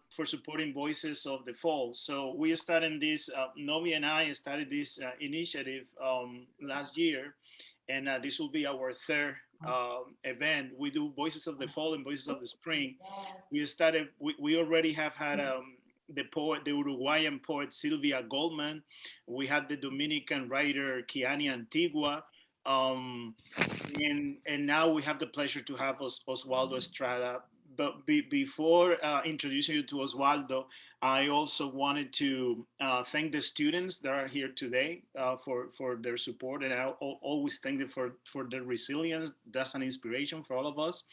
for supporting Voices of the Fall. So we started this, Novi and I started this initiative last year, and this will be our third event. We do Voices of the Fall and Voices of the Spring. We already have had the poet, the Uruguayan poet Sylvia Goldman. We had the Dominican writer Kiani Antigua. Um, and now we have the pleasure to have Oswaldo Estrada. But before introducing you to Oswaldo, I also wanted to thank the students that are here today for their support, and I always thank them for their resilience. That's an inspiration for all of us.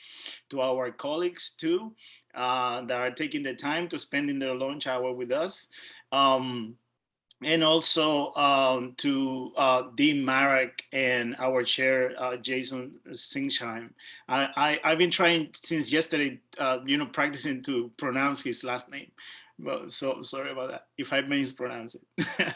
To our colleagues too, that are taking the time to spend in their lunch hour with us. Um, and also to Dean Marek and our chair, Jason Singsheim. I've been trying since yesterday, practicing to pronounce his last name. Well, so sorry about that if I mispronounce it.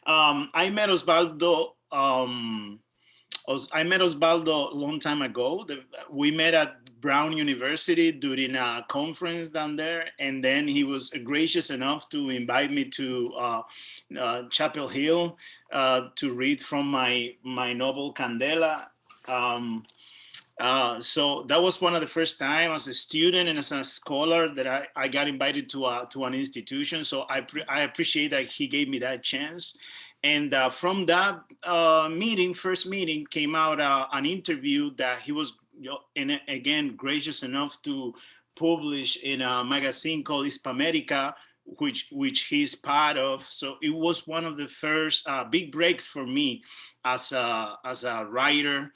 I met Osvaldo. I met Osvaldo a long time ago. We met at Brown University during a conference down there, and then he was gracious enough to invite me to Chapel Hill to read from my novel Candela. So that was one of the first time as a student and as a scholar that I got invited to an institution. So I appreciate that he gave me that chance. And from that first meeting, came out an interview that he was, and again, gracious enough to publish in a magazine called Hispamerica, which he's part of. So it was one of the first big breaks for me as a writer,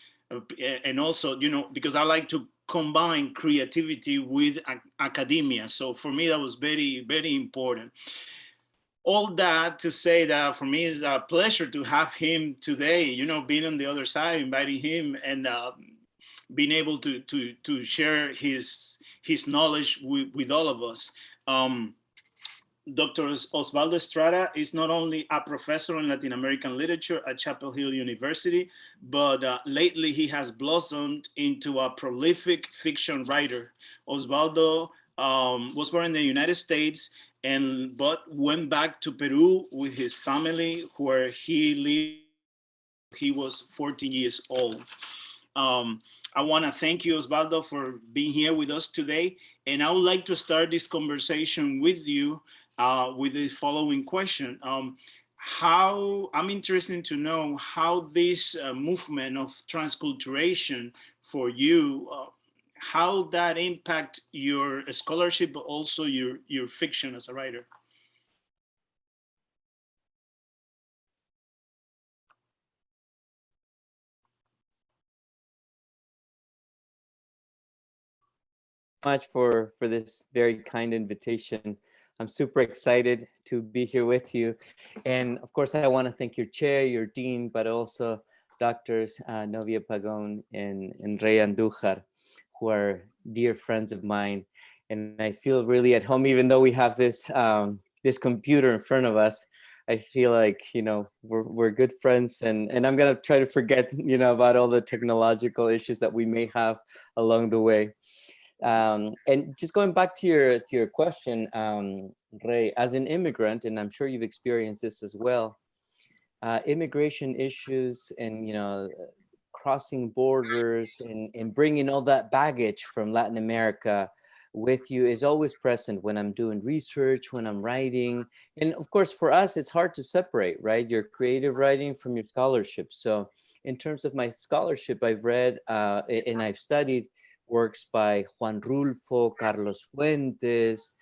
and also, because I like to combine creativity with academia. So for me, that was very, very important. All that to say that for me is a pleasure to have him today, being on the other side, inviting him and being able to share his knowledge with all of us. Dr. Osvaldo Estrada is not only a professor in Latin American literature at Chapel Hill University, but lately he has blossomed into a prolific fiction writer. Osvaldo was born in the United States but went back to Peru with his family, where he lived. He was 14 years old. I want to thank you, Osvaldo, for being here with us today. And I would like to start this conversation with you with the following question. How I'm interested to know how this movement of transculturation for you, how that impact your scholarship, but also your fiction as a writer. Much for this very kind invitation. I'm super excited to be here with you. And of course, I want to thank your chair, your dean, but also doctors Novia Pagon and Rey Andújar, who are dear friends of mine. And I feel really at home, even though we have this this computer in front of us. I feel like, we're good friends, and I'm going to try to forget, about all the technological issues that we may have along the way. And just going back to your question, Ray, as an immigrant, and I'm sure you've experienced this as well, immigration issues and crossing borders and bringing all that baggage from Latin America with you is always present when I'm doing research, when I'm writing. And of course, for us, it's hard to separate, right? Your creative writing from your scholarship. So in terms of my scholarship, I've read and I've studied works by Juan Rulfo, Carlos Fuentes,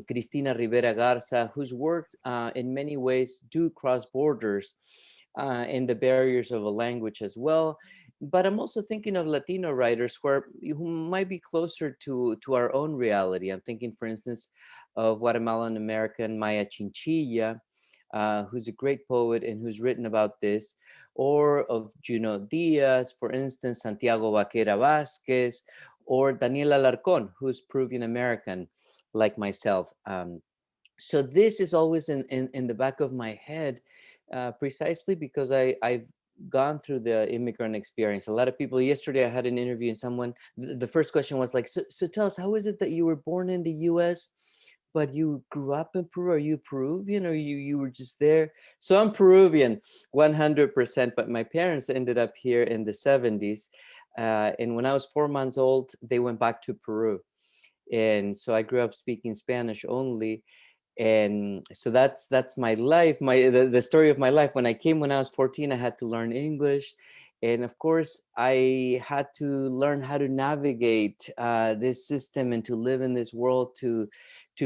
Cristina Rivera Garza, whose work in many ways do cross borders and the barriers of a language as well. But I'm also thinking of Latino writers who might be closer to our own reality. I'm thinking, for instance, of Guatemalan American Maya Chinchilla, who's a great poet and who's written about this, or of Juno Diaz, for instance, Santiago Vaquera Vasquez, or Daniel Alarcón, who's Peruvian-American, like myself. So this is always in the back of my head, precisely because I've gone through the immigrant experience. A lot of people, yesterday I had an interview and someone, the first question was like, so tell us, how is it that you were born in the US but you grew up in Peru. Are you Peruvian, or you were just there? So I'm Peruvian, 100%. But my parents ended up here in the 70s, and when I was 4 months old, they went back to Peru, and so I grew up speaking Spanish only. And so that's my life, the story of my life. When I came when I was 14, I had to learn English, and of course I had to learn how to navigate this system and to live in this world, to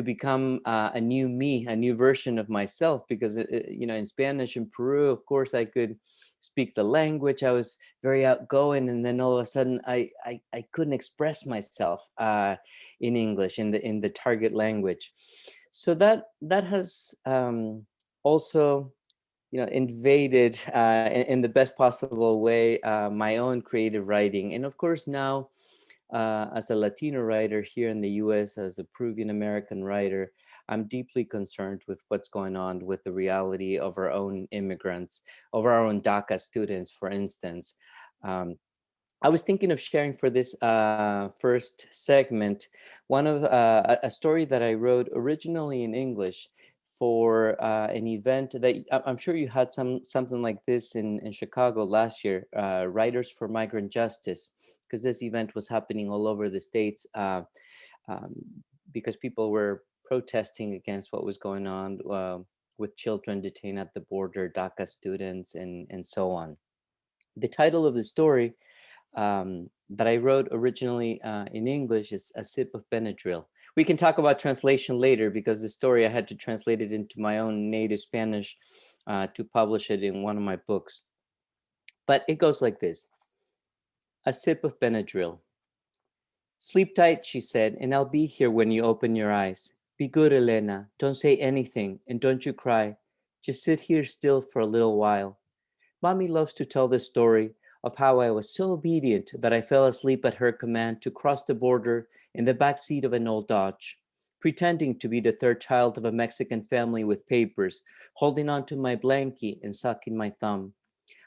become a new me, a new version of myself. Because in Spanish in Peru, of course, I could speak the language. I was very outgoing, and then all of a sudden I couldn't express myself in English, in the target language. So that has also, invaded in the best possible way my own creative writing. And of course now, as a Latino writer here in the US, as a Peruvian-American writer, I'm deeply concerned with what's going on with the reality of our own immigrants, of our own DACA students, for instance. I was thinking of sharing for this first segment one of a story that I wrote originally in English for an event that I'm sure you had something like this in Chicago last year, Writers for Migrant Justice, because this event was happening all over the States, um, because people were protesting against what was going on with children detained at the border, DACA students, and so on. The title of the story that I wrote originally in English is A Sip of Benadryl. We can talk about translation later, because the story I had to translate it into my own native Spanish to publish it in one of my books. But it goes like this. A Sip of Benadryl. Sleep tight, she said, and I'll be here when you open your eyes. Be good, Elena. Don't say anything, and don't you cry. Just sit here still for a little while. Mommy loves to tell the story of how I was so obedient that I fell asleep at her command to cross the border in the back seat of an old Dodge, pretending to be the third child of a Mexican family with papers, holding onto my blankie and sucking my thumb.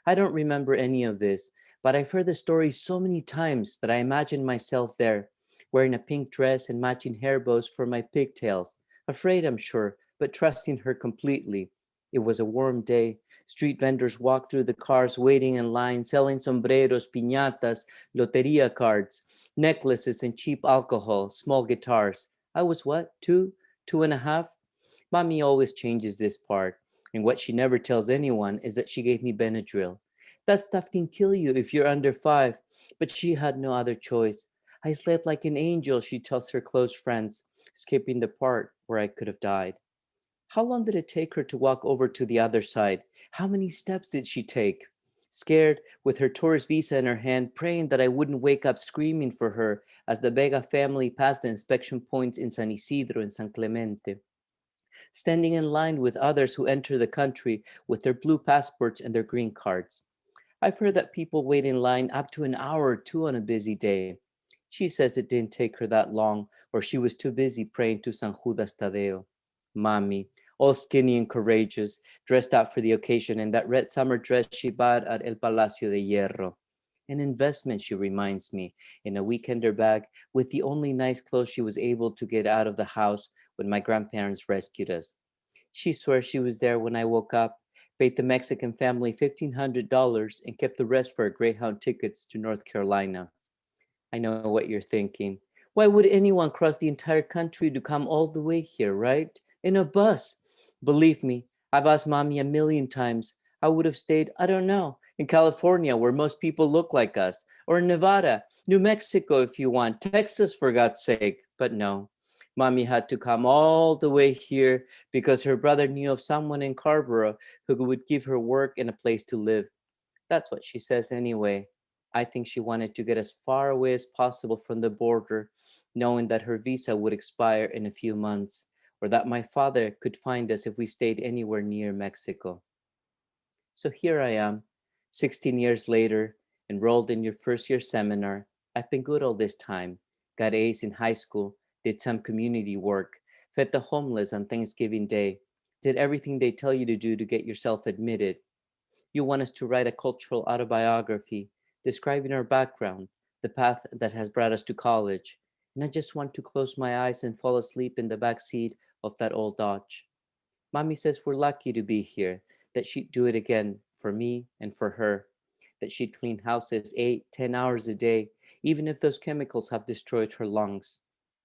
I don't remember any of this, but I've heard the story so many times that I imagine myself there, wearing a pink dress and matching hair bows for my pigtails, afraid, I'm sure, but trusting her completely. It was a warm day. Street vendors walked through the cars, waiting in line, selling sombreros, piñatas, loteria cards, necklaces, and cheap alcohol, small guitars. I was what, 2.5? Mommy always changes this part, and what she never tells anyone is that she gave me Benadryl. That stuff can kill you if you're under 5, but she had no other choice. I slept like an angel, she tells her close friends, skipping the part where I could have died. How long did it take her to walk over to the other side? How many steps did she take? Scared, with her tourist visa in her hand, praying that I wouldn't wake up screaming for her as the Vega family passed the inspection points in San Isidro and San Clemente. Standing in line with others who enter the country with their blue passports and their green cards. I've heard that people wait in line up to an hour or two on a busy day. She says it didn't take her that long, or she was too busy praying to San Judas Tadeo. Mommy, all skinny and courageous, dressed out for the occasion in that red summer dress she bought at El Palacio de Hierro. An investment, she reminds me, in a weekender bag with the only nice clothes she was able to get out of the house when my grandparents rescued us. She swears she was there when I woke up, paid the Mexican family $1,500, and kept the rest for Greyhound tickets to North Carolina. I know what you're thinking. Why would anyone cross the entire country to come all the way here, right? In a bus. Believe me, I've asked Mommy a million times. I would have stayed, I don't know, in California where most people look like us, or in Nevada, New Mexico if you want, Texas for God's sake. But no, Mommy had to come all the way here because her brother knew of someone in Carborough who would give her work and a place to live. That's what she says anyway. I think she wanted to get as far away as possible from the border, knowing that her visa would expire in a few months, or that my father could find us if we stayed anywhere near Mexico. So here I am, 16 years later, enrolled in your first year seminar. I've been good all this time, got A's in high school, did some community work, fed the homeless on Thanksgiving Day, did everything they tell you to do to get yourself admitted. You want us to write a cultural autobiography describing our background, the path that has brought us to college. and I just want to close my eyes and fall asleep in the back seat of that old Dodge. Mommy says we're lucky to be here, that she'd do it again for me and for her, that she'd clean houses 8, 10 hours a day, even if those chemicals have destroyed her lungs.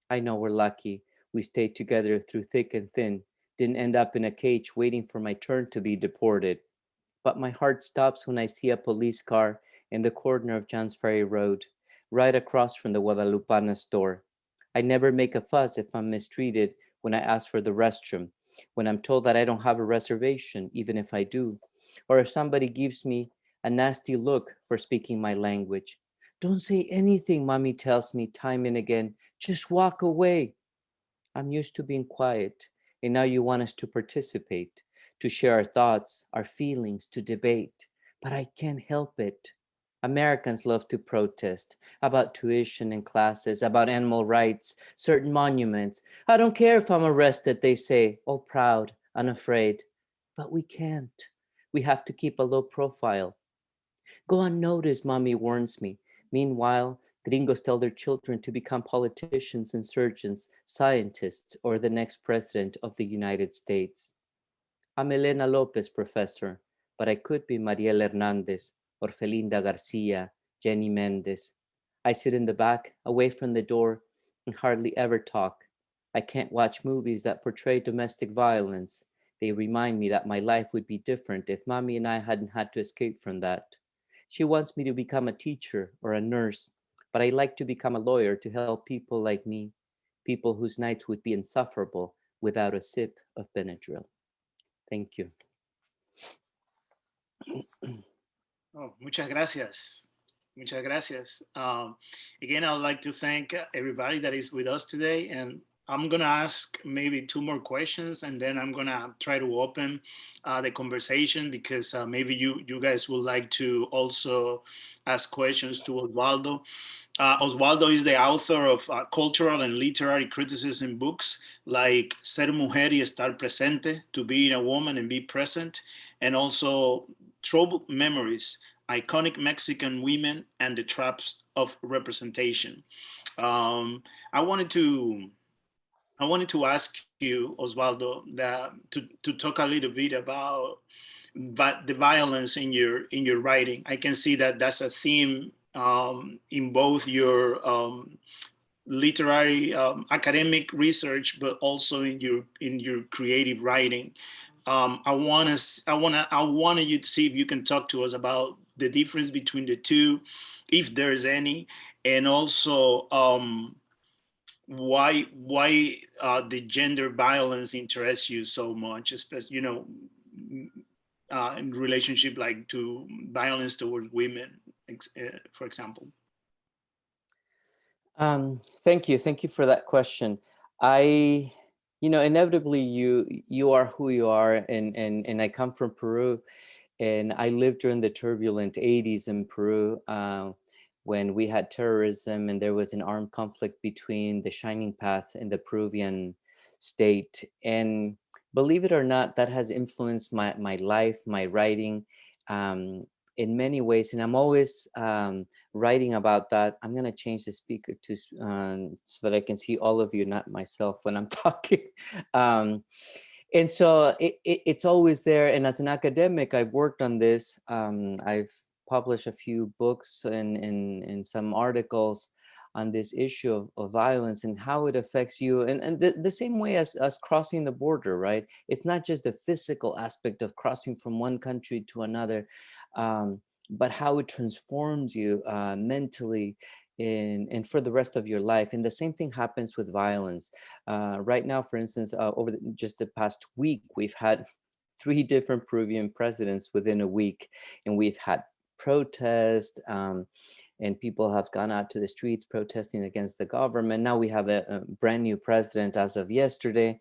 I know we're lucky. We stayed together through thick and thin, didn't end up in a cage waiting for my turn to be deported. But my heart stops when I see a police car in the corner of Johns Ferry Road, right across from the Guadalupana store. I never make a fuss if I'm mistreated when I ask for the restroom, when I'm told that I don't have a reservation, even if I do, or if somebody gives me a nasty look for speaking my language. Don't say anything, mommy tells me time and again. Just walk away. I'm used to being quiet, and now you want us to participate, to share our thoughts, our feelings, to debate. But I can't help it. Americans love to protest about tuition in classes, about animal rights, certain monuments. I don't care if I'm arrested, they say, all proud, unafraid. But we can't. We have to keep a low profile. Go unnoticed, mommy warns me. Meanwhile, gringos tell their children to become politicians and surgeons, scientists, or the next president of the United States. I'm Elena Lopez, professor, but I could be Mariel Hernandez, or Felinda Garcia, Jenny Mendez. I sit in the back, away from the door, and hardly ever talk. I can't watch movies that portray domestic violence. They remind me that my life would be different if mommy and I hadn't had to escape from that. She wants me to become a teacher or a nurse, but I like to become a lawyer to help people like me, people whose nights would be insufferable without a sip of Benadryl. Thank you. Oh, muchas gracias. Muchas gracias. Again, I would like to thank everybody that is with us today. And I'm going to ask maybe two more questions, and then I'm going to try to open the conversation, because maybe you guys would like to also ask questions to Oswaldo. Oswaldo is the author of cultural and literary criticism books like Ser Mujer y Estar Presente, To Be a Woman and Be Present, and also Troubled Memories, Iconic Mexican Women and the Traps of Representation. Um, I wanted to ask you, Osvaldo, to talk a little bit about the violence in your writing. I can see that that's a theme in both your literary academic research, but also in your creative writing. I wanted you to see if you can talk to us about the difference between the two, if there is any, and also why the gender violence interests you so much, especially in relationship like to violence towards women, for example. Thank you. Thank you for that question. I, inevitably you are who you are, and I come from Peru, and I lived during the turbulent 80s in Peru, when we had terrorism and there was an armed conflict between the Shining Path and the Peruvian state. And believe it or not, that has influenced my life, my writing, in many ways. And I'm always writing about that. I'm going to change the speaker to so that I can see all of you, not myself when I'm talking. And so it's always there. And as an academic, I've worked on this. I've published a few books and some articles on this issue of violence and how it affects you. And the same way as crossing the border, right? It's not just the physical aspect of crossing from one country to another, but how it transforms you mentally and for the rest of your life. And the same thing happens with violence. Right now, for instance, over just the past week, we've had 3 different Peruvian presidents within a week, and we've had protests, and people have gone out to the streets protesting against the government. Now we have a brand new president as of yesterday.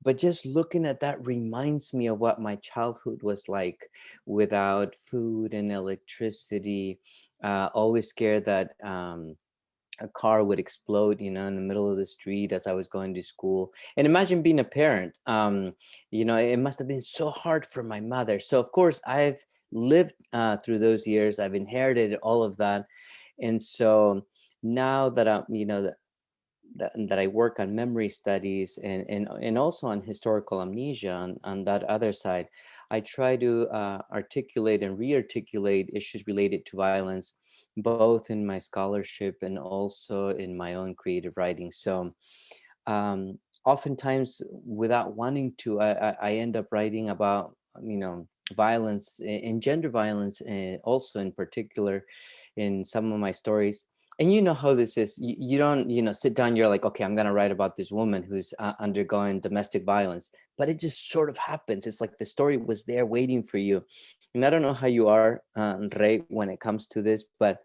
But just looking at that reminds me of what my childhood was like, without food and electricity, always scared that a car would explode, in the middle of the street as I was going to school. And imagine being a parent. It must have been so hard for my mother. So of course I've lived through those years. I've inherited all of that. And so now that I'm, that I work on memory studies and also on historical amnesia on that other side. I try to articulate and re-articulate issues related to violence, both in my scholarship and also in my own creative writing. So oftentimes, without wanting to, I end up writing about, violence and gender violence, also in particular in some of my stories. And you know how this is. You don't, sit down, you're like, okay, I'm going to write about this woman who's undergoing domestic violence. But it just sort of happens. It's like the story was there waiting for you. And I don't know how you are, Rey, when it comes to this, but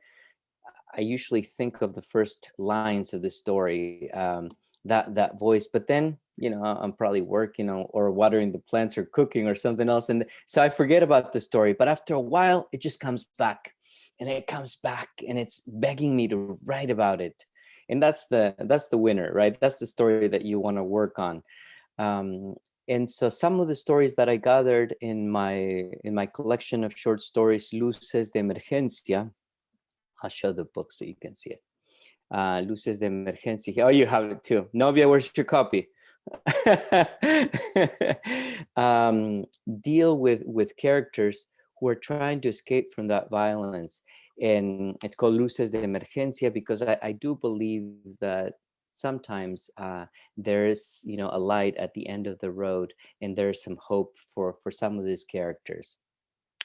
I usually think of the first lines of the story, that voice. But then, I'm probably working or watering the plants or cooking or something else. And so I forget about the story. But after a while, it just comes back. And it comes back and it's begging me to write about it. And that's the winner, right? That's the story that you want to work on. And so some of the stories that I gathered in my collection of short stories, Luces de Emergencia, I'll show the book so you can see it. Luces de Emergencia. Oh, you have it too. Novia, where's your copy? Deal with characters who are trying to escape from that violence. And it's called Luces de Emergencia because I do believe that sometimes there is, a light at the end of the road, and there's some hope for some of these characters.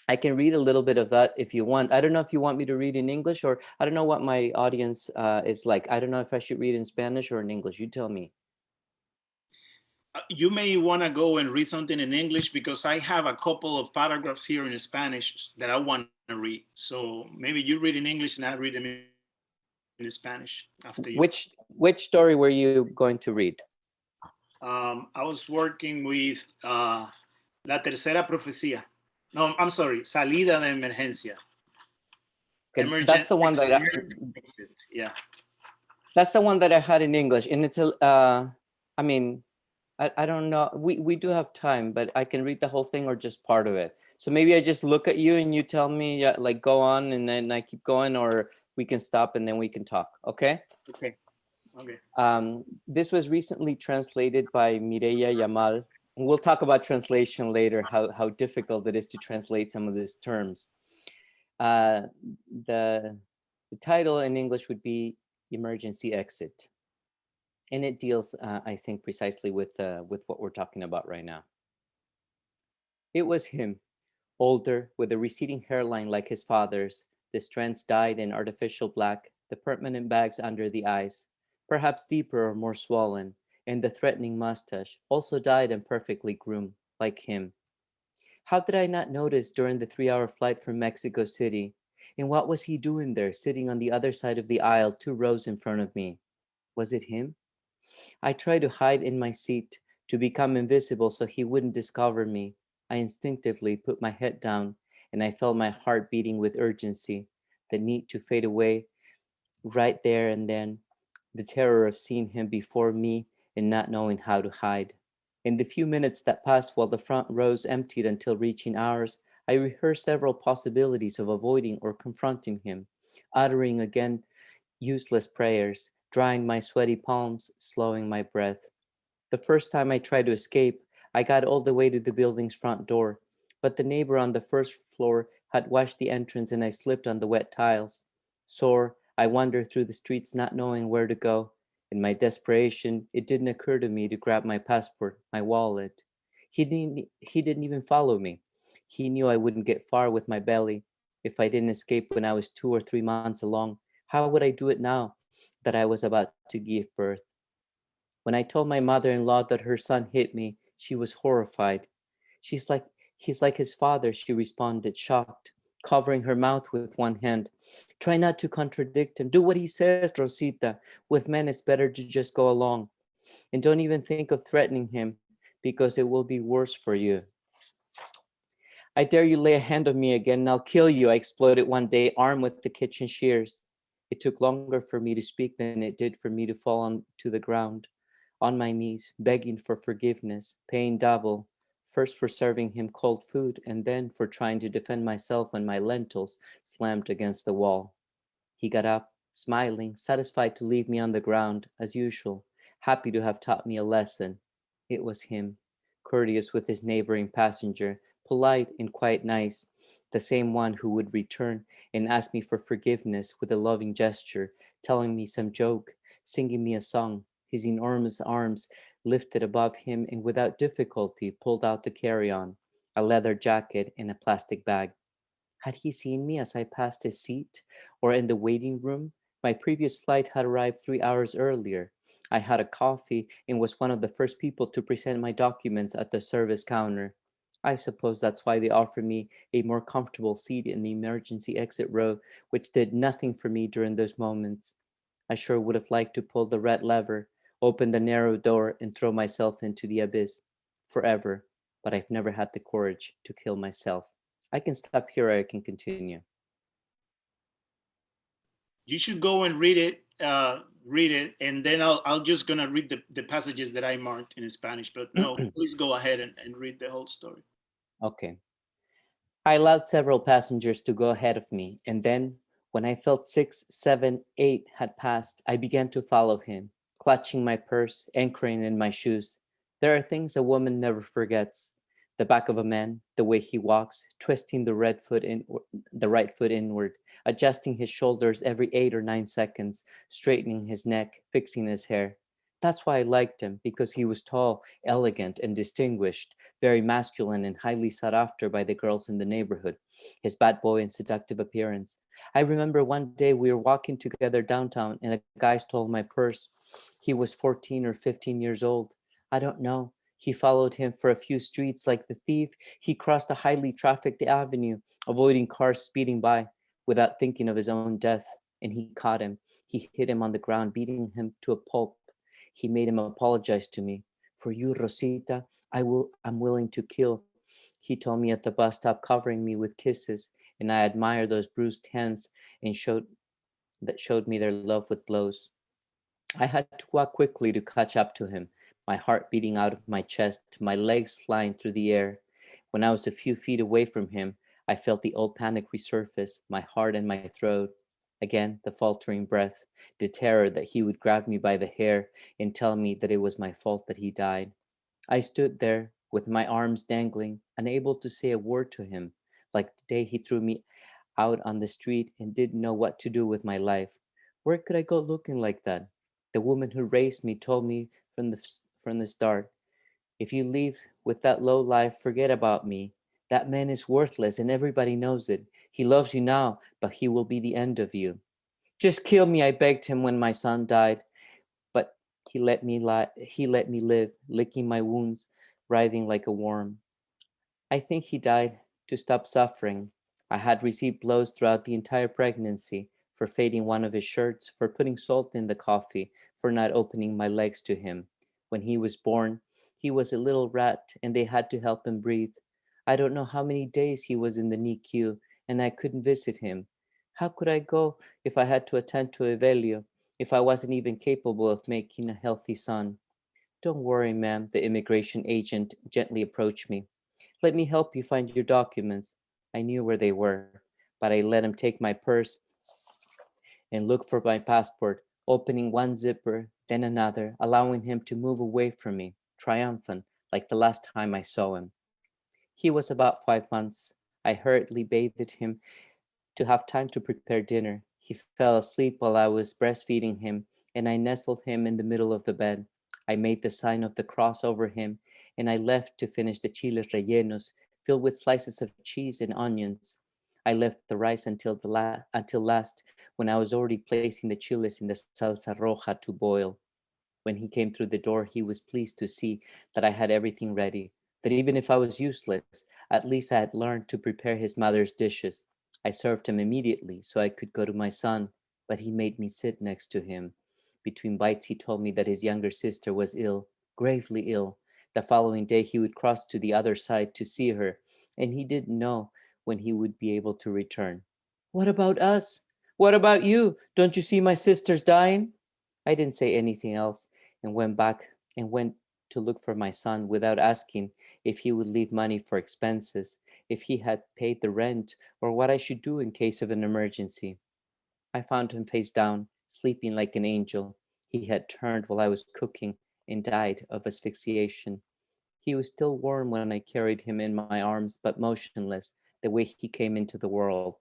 I can read a little bit of that if you want. I don't know if you want me to read in English, or I don't know what my audience is like. I don't know if I should read in Spanish or in English. You tell me. You may want to go and read something in English because I have a couple of paragraphs here in Spanish that I want to read. So maybe you read in English and I read them in Spanish after you. Which story were you going to read? I was working with La Tercera Profecía. No, I'm sorry, Salida de Emergencia. Okay, that's the one that exit. Yeah. That's the one that I had in English, and it's I mean, I don't know. We do have time, but I can read the whole thing or just part of it. So maybe I just look at you and you tell me, like, go on, and then I keep going, or we can stop and then we can talk. Okay. Okay. Okay. This was recently translated by Mireia Yamal. And we'll talk about translation later, how difficult it is to translate some of these terms. The title in English would be Emergency Exit. And it deals, I think, precisely with what we're talking about right now. It was him, older, with a receding hairline like his father's, the strands dyed in artificial black, the permanent bags under the eyes, perhaps deeper or more swollen, and the threatening mustache, also dyed and perfectly groomed, like him. How did I not notice during the 3-hour flight from Mexico City? And what was he doing there, sitting on the other side of the aisle, 2 rows in front of me? Was it him? I tried to hide in my seat, to become invisible so he wouldn't discover me. I instinctively put my head down, and I felt my heart beating with urgency, the need to fade away right there and then, the terror of seeing him before me and not knowing how to hide. In the few minutes that passed while the front rows emptied until reaching ours, I rehearsed several possibilities of avoiding or confronting him, uttering again useless prayers, drying my sweaty palms, slowing my breath. The first time I tried to escape, I got all the way to the building's front door, but the neighbor on the first floor had washed the entrance and I slipped on the wet tiles. Sore, I wandered through the streets not knowing where to go. In my desperation, it didn't occur to me to grab my passport, my wallet. He didn't even follow me. He knew I wouldn't get far with my belly. If I didn't escape when I was 2 or 3 months along, how would I do it now that I was about to give birth? When I told my mother-in-law that her son hit me, she was horrified. He's like his father, she responded, shocked, covering her mouth with one hand. Try not to contradict him. Do what he says, Rosita. With men, it's better to just go along. And don't even think of threatening him, because it will be worse for you. I dare you lay a hand on me again and I'll kill you, I exploded one day, armed with the kitchen shears. It took longer for me to speak than it did for me to fall on to the ground, on my knees, begging for forgiveness, paying double, first for serving him cold food and then for trying to defend myself when my lentils slammed against the wall. He got up, smiling, satisfied to leave me on the ground, as usual, happy to have taught me a lesson. It was him, courteous with his neighboring passenger, polite and quite nice, the same one who would return and ask me for forgiveness with a loving gesture, telling me some joke, singing me a song, his enormous arms lifted above him and without difficulty pulled out the carry-on, a leather jacket and a plastic bag. Had he seen me as I passed his seat or in the waiting room? My previous flight had arrived 3 hours earlier. I had a coffee and was one of the first people to present my documents at the service counter. I suppose that's why they offered me a more comfortable seat in the emergency exit row, which did nothing for me during those moments. I sure would have liked to pull the red lever, open the narrow door, and throw myself into the abyss forever, but I've never had the courage to kill myself. I can stop here or I can continue. You should go and read it, and then I'll just gonna read the passages that I marked in Spanish. But no, please go ahead and read the whole story. Okay. I allowed several passengers to go ahead of me, and then, when I felt 6, 7, 8 had passed, I began to follow him, clutching my purse, anchoring in my shoes. There are things a woman never forgets. The back of a man, the way he walks, twisting the right foot inward, adjusting his shoulders every 8 or 9 seconds, straightening his neck, fixing his hair. That's why I liked him, because he was tall, elegant, and distinguished, very masculine and highly sought after by the girls in the neighborhood, his bad boy and seductive appearance. I remember one day we were walking together downtown and a guy stole my purse. He was 14 or 15 years old. I don't know. He followed him for a few streets like the thief. He crossed a highly trafficked avenue, avoiding cars speeding by without thinking of his own death. And he caught him. He hit him on the ground, beating him to a pulp. He made him apologize to me. For you, Rosita, I'm willing to kill. He told me at the bus stop, covering me with kisses, and I admire those bruised hands and showed me their love with blows. I had to walk quickly to catch up to him, my heart beating out of my chest, my legs flying through the air. When I was a few feet away from him, I felt the old panic resurface, my heart and my throat. Again, the faltering breath, the terror that he would grab me by the hair and tell me that it was my fault that he died. I stood there with my arms dangling, unable to say a word to him, like the day he threw me out on the street and didn't know what to do with my life. Where could I go looking like that? The woman who raised me told me from the start, if you leave with that low life, forget about me. That man is worthless and everybody knows it. He loves you now, but he will be the end of you. Just kill me, I begged him when my son died, but he let me live, licking my wounds, writhing like a worm. I think he died to stop suffering. I had received blows throughout the entire pregnancy for fading one of his shirts, for putting salt in the coffee, for not opening my legs to him. When he was born, he was a little rat and they had to help him breathe. I don't know how many days he was in the NICU and I couldn't visit him. How could I go if I had to attend to Evelio, if I wasn't even capable of making a healthy son? Don't worry, ma'am, the immigration agent gently approached me. Let me help you find your documents. I knew where they were, but I let him take my purse and look for my passport, opening one zipper, then another, allowing him to move away from me, triumphant, like the last time I saw him. He was about 5 months. I hurriedly bathed him to have time to prepare dinner. He fell asleep while I was breastfeeding him, and I nestled him in the middle of the bed. I made the sign of the cross over him, and I left to finish the chiles rellenos, filled with slices of cheese and onions. I left the rice until last, when I was already placing the chiles in the salsa roja to boil. When he came through the door, he was pleased to see that I had everything ready, that even if I was useless, at least I had learned to prepare his mother's dishes. I served him immediately so I could go to my son, but he made me sit next to him. Between bites, he told me that his younger sister was ill, gravely ill. The following day, he would cross to the other side to see her, and he didn't know when he would be able to return. What about us? What about you? Don't you see my sister's dying? I didn't say anything else and went to look for my son without asking if he would leave money for expenses, if he had paid the rent, or what I should do in case of an emergency. I found him face down, sleeping like an angel. He had turned while I was cooking and died of asphyxiation. He was still warm when I carried him in my arms, but motionless, the way he came into the world.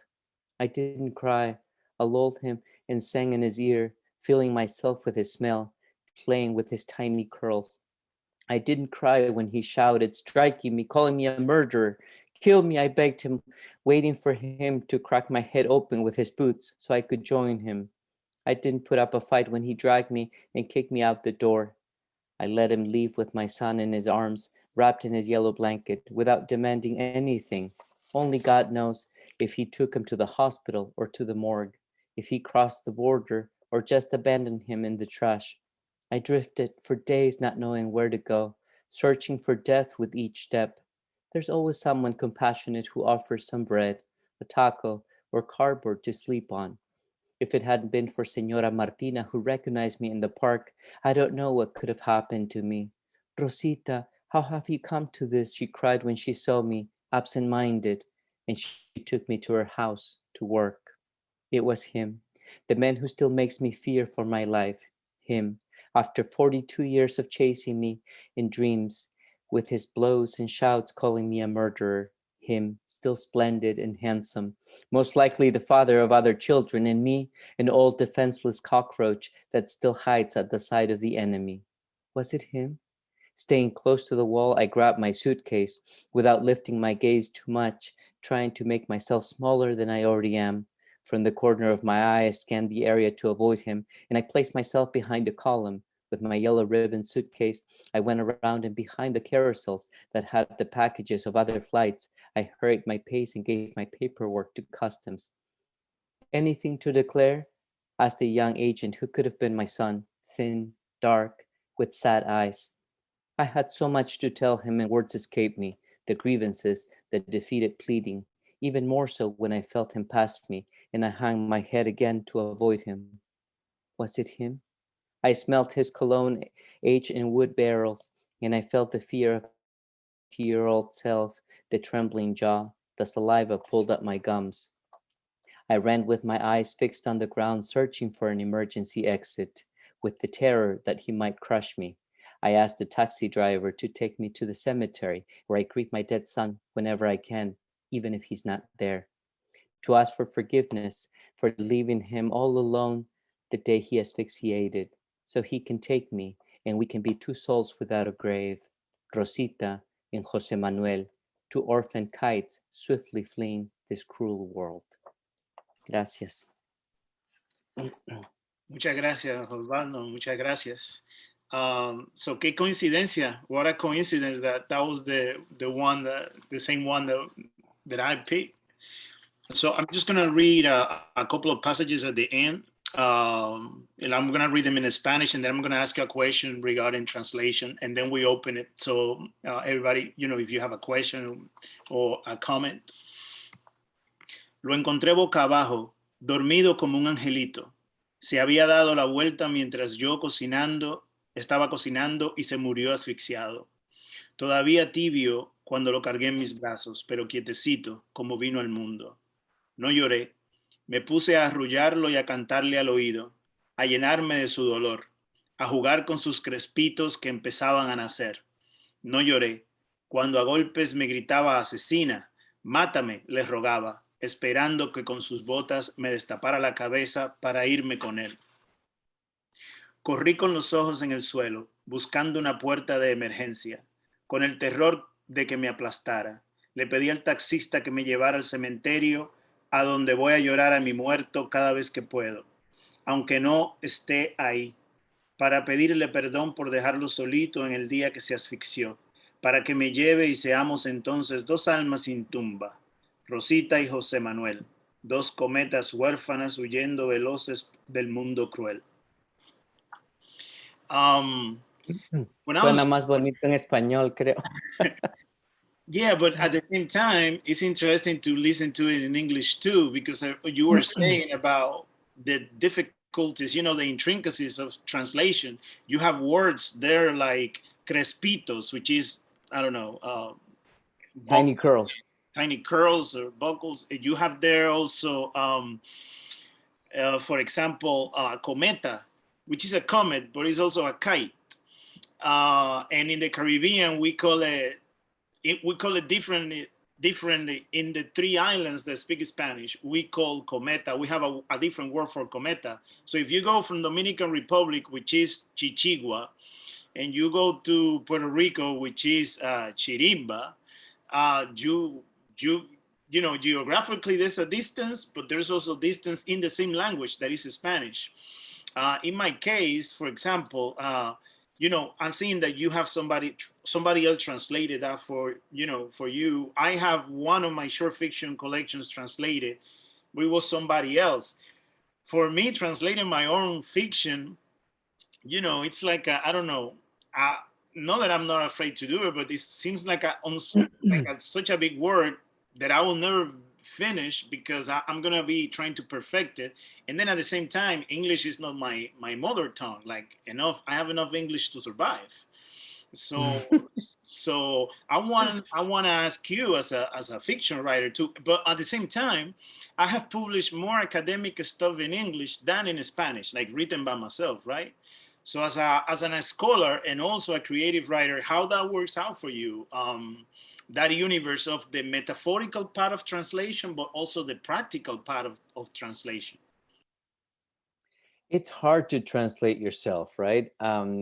I didn't cry. I lulled him and sang in his ear, feeling myself with his smell, playing with his tiny curls. I didn't cry when he shouted, striking me, calling me a murderer. Kill me, I begged him, waiting for him to crack my head open with his boots so I could join him. I didn't put up a fight when he dragged me and kicked me out the door. I let him leave with my son in his arms, wrapped in his yellow blanket, without demanding anything. Only God knows if he took him to the hospital or to the morgue, if he crossed the border or just abandoned him in the trash. I drifted for days not knowing where to go, searching for death with each step. There's always someone compassionate who offers some bread, a taco, or cardboard to sleep on. If it hadn't been for Senora Martina, who recognized me in the park, I don't know what could have happened to me. Rosita, how have you come to this? She cried when she saw me, absent-minded, and she took me to her house to work. It was him, the man who still makes me fear for my life. Him, after 42 years of chasing me in dreams, with his blows and shouts calling me a murderer. Him, still splendid and handsome, most likely the father of other children, and me, an old defenseless cockroach that still hides at the side of the enemy. Was it him? Staying close to the wall, I grabbed my suitcase without lifting my gaze too much, trying to make myself smaller than I already am. From the corner of my eye, I scanned the area to avoid him, and I placed myself behind a column. With my yellow ribbon suitcase, I went around and behind the carousels that had the packages of other flights. I hurried my pace and gave my paperwork to customs. Anything to declare? Asked the young agent who could have been my son, thin, dark, with sad eyes. I had so much to tell him and words escaped me, the grievances, the defeated pleading, even more so when I felt him pass me and I hung my head again to avoid him. Was it him? I smelt his cologne aged in wood barrels, and I felt the fear of 80-year-old self, the trembling jaw, the saliva pulled up my gums. I ran with my eyes fixed on the ground, searching for an emergency exit, with the terror that he might crush me. I asked the taxi driver to take me to the cemetery where I greet my dead son whenever I can, even if he's not there. To ask for forgiveness for leaving him all alone the day he asphyxiated, so he can take me and we can be two souls without a grave. Rosita and Jose Manuel, two orphan kites swiftly fleeing this cruel world. Gracias. Muchas gracias, Osvaldo. Muchas gracias. So, qué coincidencia! What a coincidence that that was the same one that I picked. So, I'm just gonna read a couple of passages at the end, and I'm gonna read them in Spanish, and then I'm gonna ask you a question regarding translation, and then we open it. So, everybody, if you have a question or a comment. Lo encontré boca abajo, dormido como un angelito. Se había dado la vuelta mientras yo estaba cocinando y se murió asfixiado. Todavía tibio cuando lo cargué en mis brazos, pero quietecito como vino al mundo. No lloré. Me puse a arrullarlo y a cantarle al oído, a llenarme de su dolor, a jugar con sus crespitos que empezaban a nacer. No lloré. Cuando a golpes me gritaba asesina, mátame, le rogaba, esperando que con sus botas me destapara la cabeza para irme con él. Corrí con los ojos en el suelo, buscando una puerta de emergencia, con el terror de que me aplastara. Le pedí al taxista que me llevara al cementerio, a donde voy a llorar a mi muerto cada vez que puedo, aunque no esté ahí, para pedirle perdón por dejarlo solito en el día que se asfixió, para que me lleve y seamos entonces dos almas sin tumba, Rosita y José Manuel, dos cometas huérfanas huyendo veloces del mundo cruel. Suena más bonito en español, creo. Yeah, but at the same time, it's interesting to listen to it in English too, because you were saying about the difficulties, the intricacies of translation. You have words there like crespitos, which is, I don't know, Tiny curls. Tiny curls or buckles. You have there also For example, cometa, which is a comet, but it's also a kite. And in the Caribbean, we call it differently in the three islands that speak Spanish. We call cometa. We have a different word for cometa. So if you go from Dominican Republic, which is chichigua, and you go to Puerto Rico, which is chirimba, you you you know, geographically there's a distance, but there's also distance in the same language that is Spanish. In my case, for example, you know, I'm seeing that you have somebody else translated that for, you know, for you. I have one of my short fiction collections translated, but it was somebody else. For me, translating my own fiction, you know, it's like I don't know. Not that I'm not afraid to do it, but it seems like such a big word that I will never finish because I'm gonna be trying to perfect it. And then at the same time, English is not my mother tongue. Like I have enough English to survive. So I want to ask you as a fiction writer too. But at the same time, I have published more academic stuff in English than in Spanish, like written by myself, right? So as a scholar and also a creative writer, how that works out for you, that universe of the metaphorical part of translation, but also the practical part of translation. It's hard to translate yourself, right?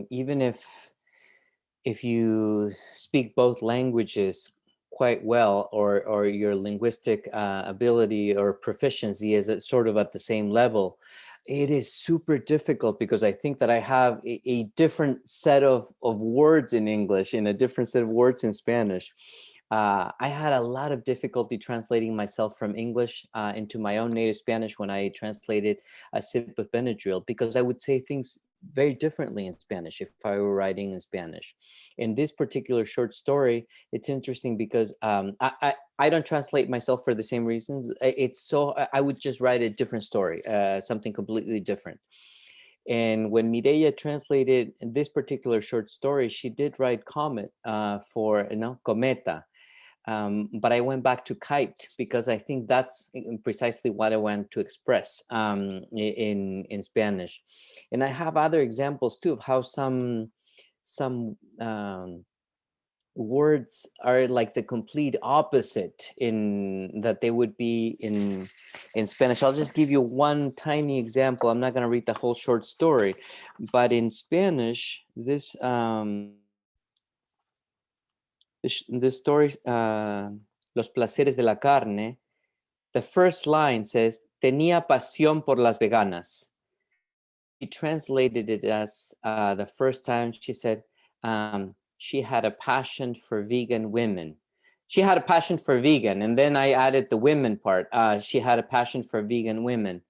Even if you speak both languages quite well, or your linguistic ability or proficiency is at sort of at the same level, it is super difficult because I think that I have a different set of words in English and a different set of words in Spanish. I had a lot of difficulty translating myself from English into my own native Spanish when I translated a Sip of Benadryl, because I would say things very differently in Spanish if I were writing in Spanish. In this particular short story, it's interesting because I don't translate myself for the same reasons. I would just write a different story, something completely different. And when Mireia translated this particular short story, she did write comet for, cometa. But I went back to kite because I think that's precisely what I want to express in Spanish. And I have other examples too of how some words are like the complete opposite in that they would be in Spanish. I'll just give you one tiny example. I'm not going to read the whole short story, but in Spanish, this story, Los placeres de la carne, the first line says, tenía pasión por las veganas. She translated it as the first time she said, she had a passion for vegan women. She had a passion for vegan, and then I added the women part. She had a passion for vegan women.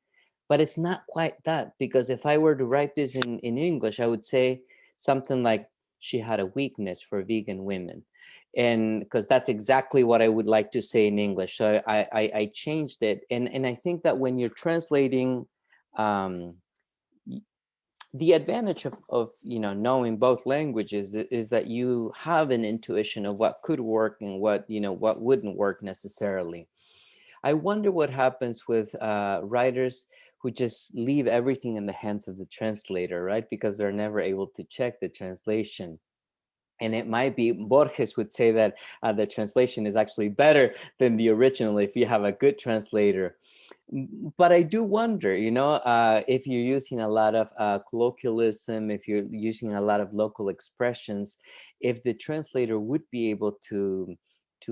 But it's not quite that, because if I were to write this in English, I would say something like, she had a weakness for vegan women. And because that's exactly what I would like to say in English. So I changed it. And I think that when you're translating, the advantage of knowing both languages is that you have an intuition of what could work and what wouldn't work necessarily. I wonder what happens with writers who just leave everything in the hands of the translator, right? Because they're never able to check the translation. And it might be, Borges would say that the translation is actually better than the original if you have a good translator. But I do wonder, if you're using a lot of colloquialism, if you're using a lot of local expressions, if the translator would be able to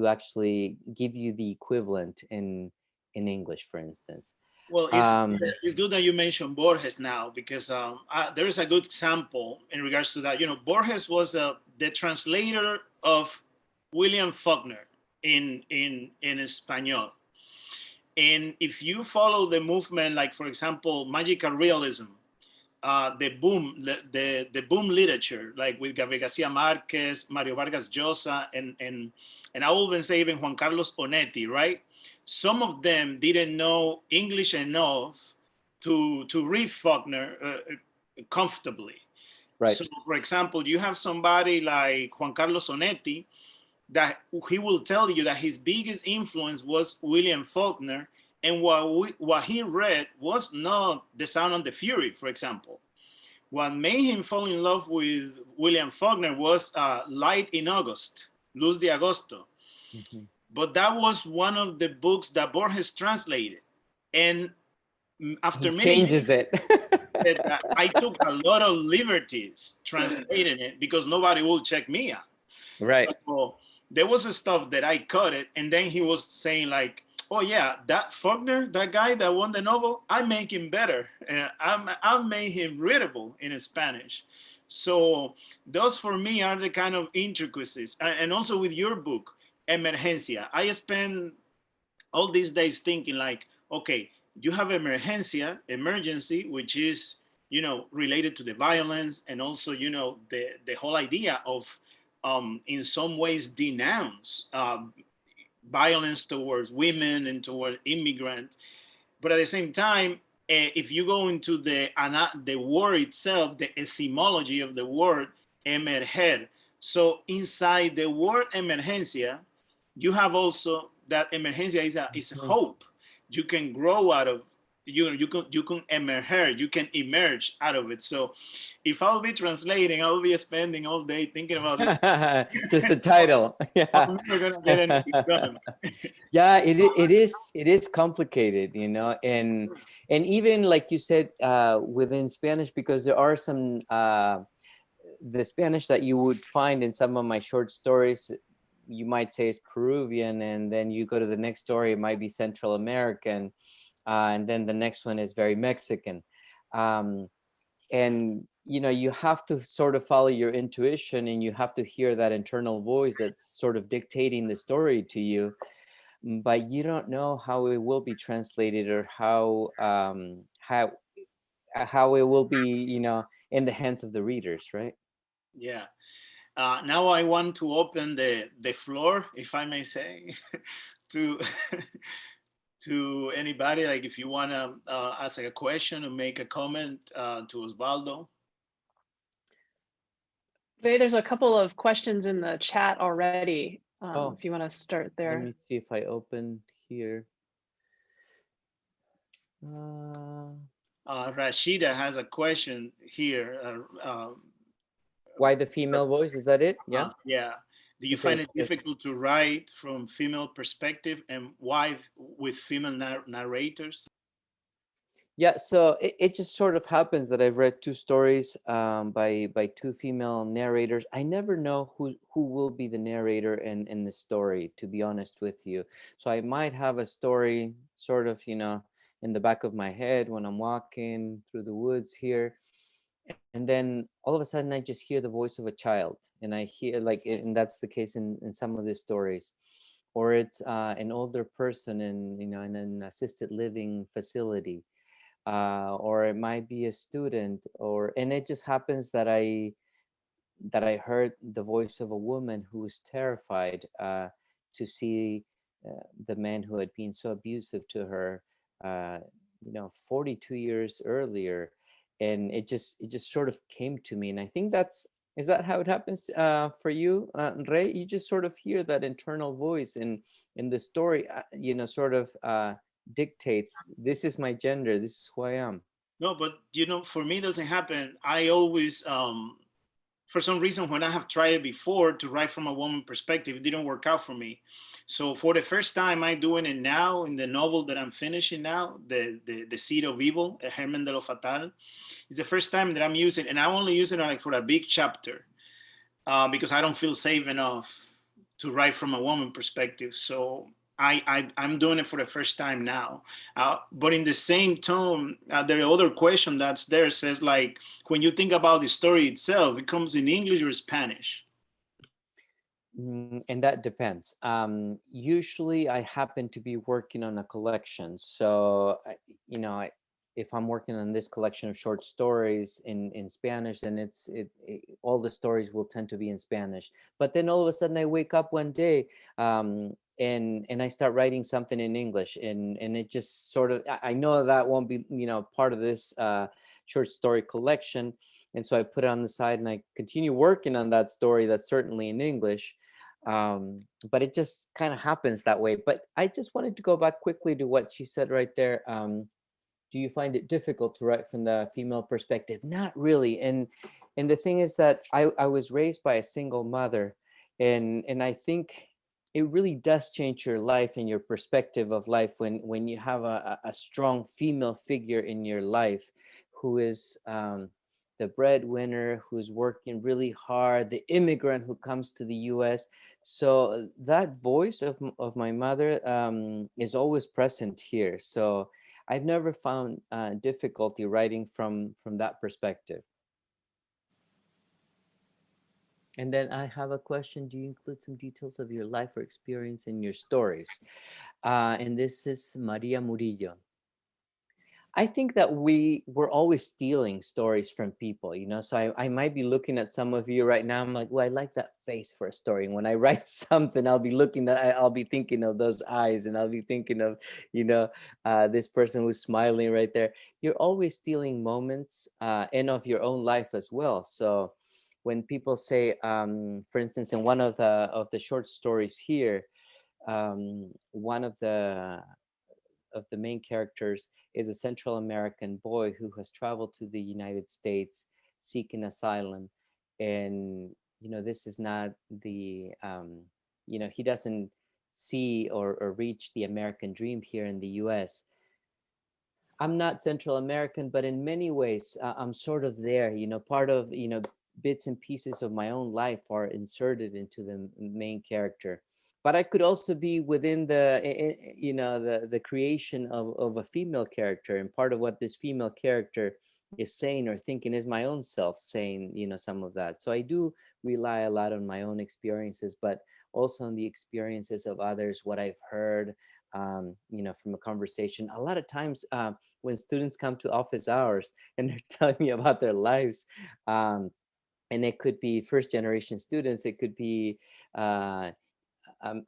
actually give you the equivalent in English, for instance. Well, it's good that you mentioned Borges now, because there is a good example in regards to that. Borges was the translator of William Faulkner in Espanol. And if you follow the movement, like for example, magical realism, the boom literature, like with Gabriel Garcia Marquez, Mario Vargas Llosa, and I will even say even Juan Carlos Onetti, right? Some of them didn't know English enough to read Faulkner comfortably. Right. So, for example, you have somebody like Juan Carlos Onetti that he will tell you that his biggest influence was William Faulkner, And what he read was not The Sound of the Fury, for example. What made him fall in love with William Faulkner was Light in August, Luz de Agosto. Mhm. But that was one of the books that Borges translated. And after He many years, changes it. that I took a lot of liberties translating it because nobody will check me out. Right. So there was a stuff that I cut it, and then he was saying like, "Oh yeah, that Faulkner, that guy that won the novel, I make him better. I made him readable in Spanish." So those for me are the kind of intricacies, and also with your book, Emergencia. I spend all these days thinking like, okay, you have emergency, which is, related to the violence, and also, the whole idea of, in some ways, denounce violence towards women and toward immigrants. But at the same time, if you go into the word itself, the etymology of the word emerger, so inside the word emergencia, you have also that emergencia is a Mhm. hope. You can grow out of, you can emerge, you can emerge out of it. So if I'll be translating, I'll be spending all day thinking about this. Just the title. Yeah. I'm never gonna get anything done. Yeah, So, it is complicated, and even like you said, within Spanish, because there are some the Spanish that you would find in some of my short stories, you might say is Peruvian, and then you go to the next story, it might be Central American, and then the next one is very Mexican. Um, and you have to sort of follow your intuition, and you have to hear that internal voice that's sort of dictating the story to you, but you don't know how it will be translated, or how it will be, in the hands of the readers, right? yeah. Now I want to open the floor, if I may say, to to anybody. Like if you want to ask a question or make a comment to Osvaldo. Ray, there's a couple of questions in the chat already. Oh, If you want to start let there. me see if I open here. uh, Rashida has a question here. why the female voice, is that it? Yeah. Yeah. Do you It find says it yes. difficult to write from female perspective, and why with female narrators? Yeah, so it just sort of happens that I've read two stories by two female narrators. I never know who will be the narrator in the story, to be honest with you. So I might have a story sort of, in the back of my head when I'm walking through the woods here, and then all of a sudden I just hear the voice of a child, and I hear like, and that's the case in some of the stories, or it's an older person in an assisted living facility, or it might be a student, and it just happens that I heard the voice of a woman who was terrified to see the man who had been so abusive to her, uh, 42 years earlier, and it just sort of came to me, and I think is that how it happens for you, Rey? You just sort of hear that internal voice in the story, sort of dictates, this is my gender, this is who I am. No, but for me, it doesn't happen. I always, for some reason, when I have tried it before to write from a woman perspective, it didn't work out for me. So for the first time, I'm doing it now in the novel that I'm finishing now, the Seed of Evil, El Germen de lo Fatal. It's the first time that I'm using, and I'm only using it like for a big chapter, because I don't feel safe enough to write from a woman perspective. So I'm doing it for the first time now. But in the same tone, the other question that's there says like, when you think about the story itself, it comes in English or Spanish? And that depends. Usually I happen to be working on a collection. So, if I'm working on this collection of short stories in Spanish, then all the stories will tend to be in Spanish. But then all of a sudden I wake up one day, and I start writing something in English, and it just sort of, I know that won't be, part of this short story collection. And so I put it on the side and I continue working on that story that's certainly in English. But it just kind of happens that way. But I just wanted to go back quickly to what she said right there. Do you find it difficult to write from the female perspective? Not really. And the thing is that I was raised by a single mother, and I think it really does change your life and your perspective of life when you have a strong female figure in your life who is the breadwinner, who's working really hard, the immigrant who comes to the US. So that voice of my mother is always present here. So I've never found difficulty writing from that perspective. And then I have a question. Do you include some details of your life or experience in your stories? And this is Maria Murillo. I think that we're always stealing stories from people, you know. So I might be looking at some of you right now. I'm like, well, I like that face for a story. And when I write something, I'll be looking at, I'll be thinking of those eyes, and I'll be thinking of, you know, this person who's smiling right there. You're always stealing moments and of your own life as well. So when people say, for instance, in one of the short stories here, one of the main characters is a Central American boy who has traveled to the United States seeking asylum. And, you know, this is not the, you know, he doesn't see or reach the American dream here in the US. I'm not Central American, but in many ways, I'm sort of there, you know, part of, you know, bits and pieces of my own life are inserted into the main character. But I could also be within you know, the creation of a female character. And part of what this female character is saying or thinking is my own self saying, you know, some of that. So I do rely a lot on my own experiences, but also on the experiences of others, what I've heard, you know, from a conversation. A lot of times when students come to office hours and they're telling me about their lives, and it could be first generation students, it could be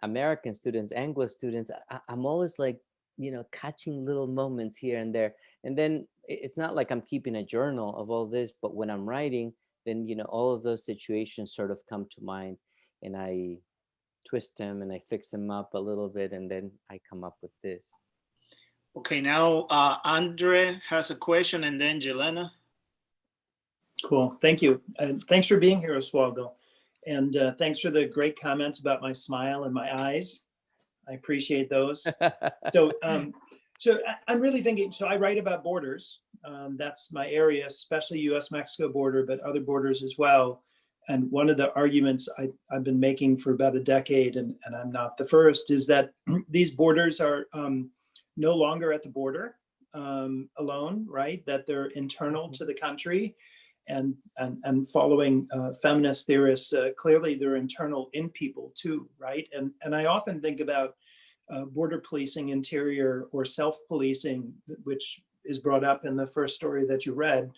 American students, Anglo students, I'm always like, you know, catching little moments here and there. And then it's not like I'm keeping a journal of all this, but when I'm writing, then, you know, all of those situations sort of come to mind, and I twist them and I fix them up a little bit, and then I come up with this. Okay, now Andre has a question, and then Jelena. Cool, thank you. And thanks for being here, Oswaldo. And thanks for the great comments about my smile and my eyes. I appreciate those. So I'm really thinking, so I write about borders. That's my area, especially US-Mexico border, but other borders as well. And one of the arguments I've been making for about a decade, and I'm not the first, is that these borders are no longer at the border alone, right? That they're internal to the country. And following feminist theorists, clearly they're internal in people too, right? And I often think about border policing, interior, or self-policing, which is brought up in the first story that you read,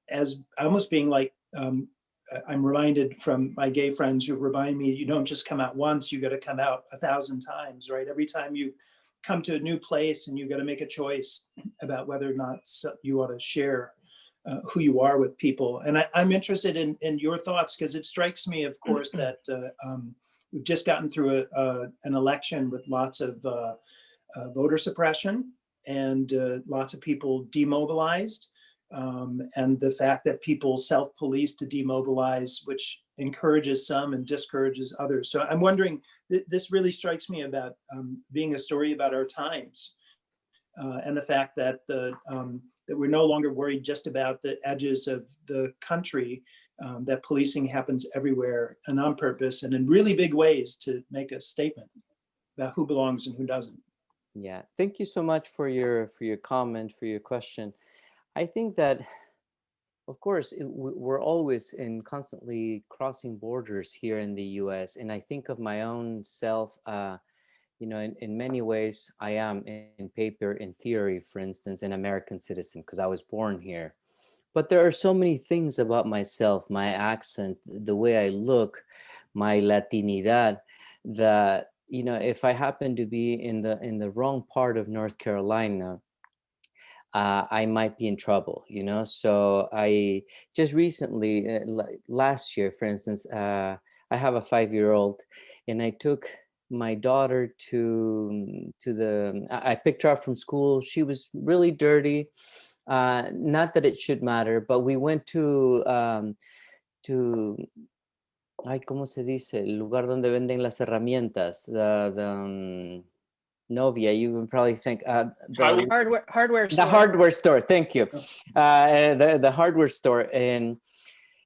as almost being like, I'm reminded from my gay friends who remind me, you don't just come out once, you got to come out 1,000 times, right? Every time you come to a new place and you got to make a choice about whether or not you ought to share who you are with people. And I'm interested in your thoughts, because it strikes me, of course, that we've just gotten through an election with lots of voter suppression and lots of people demobilized. And the fact that people self-police to demobilize, which encourages some and discourages others. So I'm wondering, this really strikes me about being a story about our times, and the fact that that we're no longer worried just about the edges of the country, that policing happens everywhere and on purpose and in really big ways to make a statement about who belongs and who doesn't. Yeah, thank you so much for your comment, for your question. I think that, of course, we're always constantly crossing borders here in the US. And I think of my own self, you know, in many ways, I am in paper, in theory, for instance, an American citizen because I was born here. But there are so many things about myself, my accent, the way I look, my Latinidad, that, you know, if I happen to be in the wrong part of North Carolina, I might be in trouble, you know. So I just recently, last year, for instance, I have a 5-year-old, and I took my daughter I picked her up from school. She was really dirty. Not that it should matter, but we went to ay, ¿cómo se dice? El lugar donde venden las herramientas. Novia, you would probably think Hardware the store. hardware store. Thank you. The hardware store, and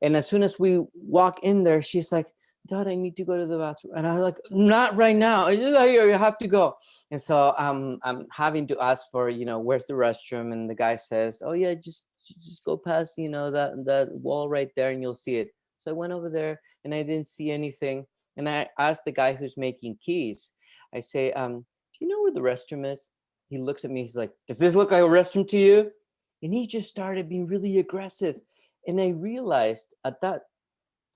as soon as we walk in there, she's like, Dad, I need to go to the bathroom. And I was like, not right now. You have to go. And so I'm having to ask for, where's the restroom? And the guy says, oh yeah, just go past, that wall right there and you'll see it. So I went over there and I didn't see anything. And I asked the guy who's making keys, I say, do you know where the restroom is? He looks at me, he's like, does this look like a restroom to you? And he just started being really aggressive. And I realized at that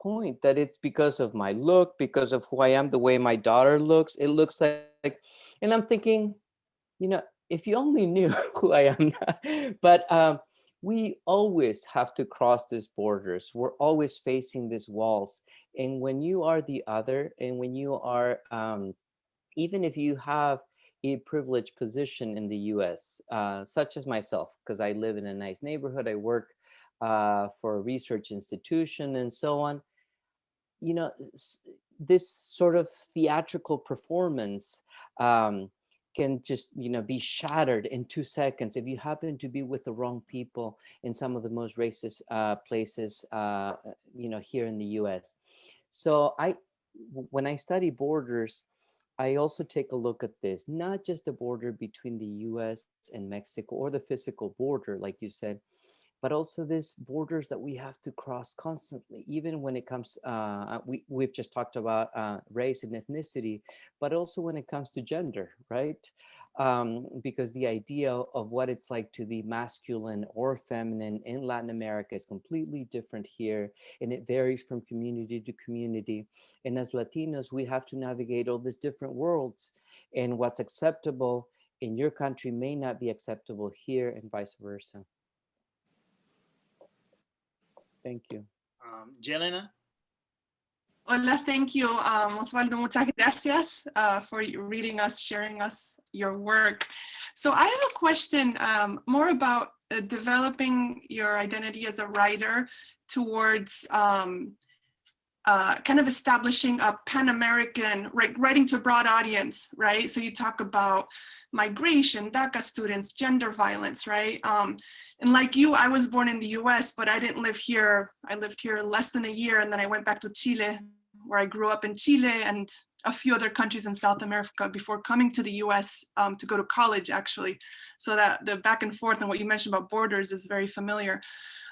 point that it's because of my look, because of who I am, the way my daughter looks. It looks like, and I'm thinking, if you only knew who I am. But we always have to cross these borders. We're always facing these walls. And when you are the other, and when you are, even if you have a privileged position in the US, such as myself, because I live in a nice neighborhood, I work for a research institution and so on, this sort of theatrical performance can just, be shattered in 2 seconds if you happen to be with the wrong people in some of the most racist places, here in the US. So when I study borders, I also take a look at this, not just the border between the US and Mexico or the physical border, like you said, but also these borders that we have to cross constantly, even when it comes, we've just talked about race and ethnicity, but also when it comes to gender, right? Because the idea of what it's like to be masculine or feminine in Latin America is completely different here, and it varies from community to community. And as Latinos, we have to navigate all these different worlds, and what's acceptable in your country may not be acceptable here, and vice versa. Thank you. Jelena? Hola, thank you, Osvaldo. Muchas gracias for reading us, sharing us your work. So I have a question more about developing your identity as a writer towards kind of establishing a Pan-American, writing to a broad audience, right? So you talk about migration, DACA students, gender violence, right? And like you, I was born in the US, but I didn't live here. I lived here less than a year, and then I went back to Chile, where I grew up in Chile and a few other countries in South America before coming to the US to go to college, actually. So that the back and forth and what you mentioned about borders is very familiar.